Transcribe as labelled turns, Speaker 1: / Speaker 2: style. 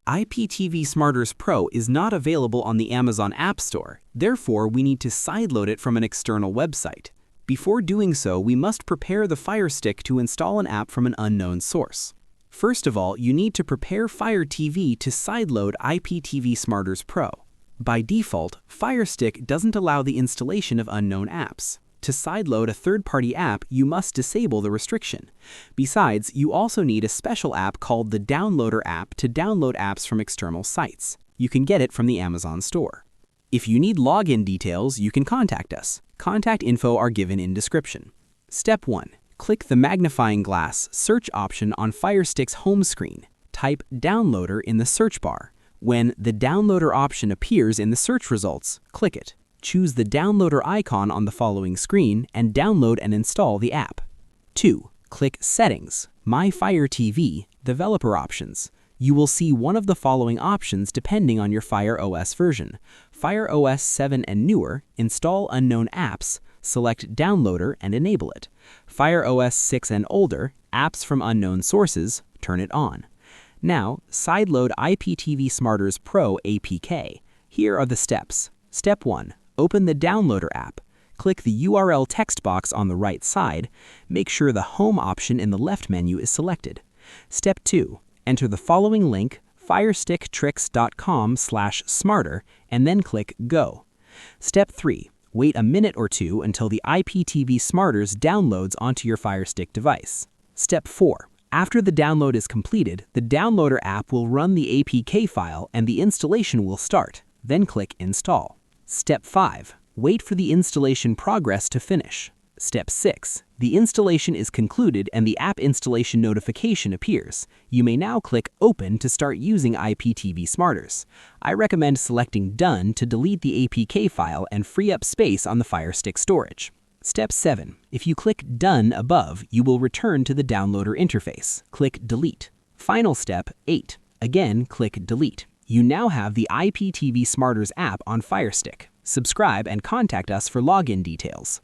Speaker 1: IPTV Smarters Pro is not available on the Amazon App Store, therefore we need to sideload it from an external website. Before doing so, we must prepare the FireStick to install an app from an unknown source. First of all, you need to prepare Fire TV to sideload IPTV Smarters Pro. By default, FireStick doesn't allow the installation of unknown apps. To sideload a third-party app, you must disable the restriction. Besides, you also need a special app called the Downloader app to download apps from external sites. You can get it from the Amazon store. If you need login details, you can contact us. Contact info are given in description. Step 1. Click the magnifying glass search option on FireStick's home screen. Type Downloader in the search bar. When the Downloader option appears in the search results, click it. Choose the downloader icon on the following screen and download and install the app. 2. Click Settings, My Fire TV, Developer Options. You will see one of the following options depending on your Fire OS version. Fire OS 7 and newer, install unknown apps, select Downloader and enable it. Fire OS 6 and older, apps from unknown sources, turn it on. Now, sideload IPTV Smarters Pro APK. Here are the steps. Step 1. Open the Downloader app. Click the URL text box on the right side. Make sure the Home option in the left menu is selected. Step 2. Enter the following link, firesticktricks.com/smarter, and then click Go. Step 3. Wait a minute or two until the IPTV Smarters downloads onto your FireStick device. Step 4. After the download is completed, the Downloader app will run the APK file and the installation will start. Then click Install. Step 5. Wait for the installation progress to finish. Step 6. The installation is concluded and the app installation notification appears. You may now click Open to start using IPTV Smarters. I recommend selecting Done to delete the APK file and free up space on the FireStick storage. Step 7. If you click Done above, you will return to the Downloader interface. Click Delete. Final step 8. Again, click Delete. You now have the IPTV Smarters app on FireStick. Subscribe and contact us for login details.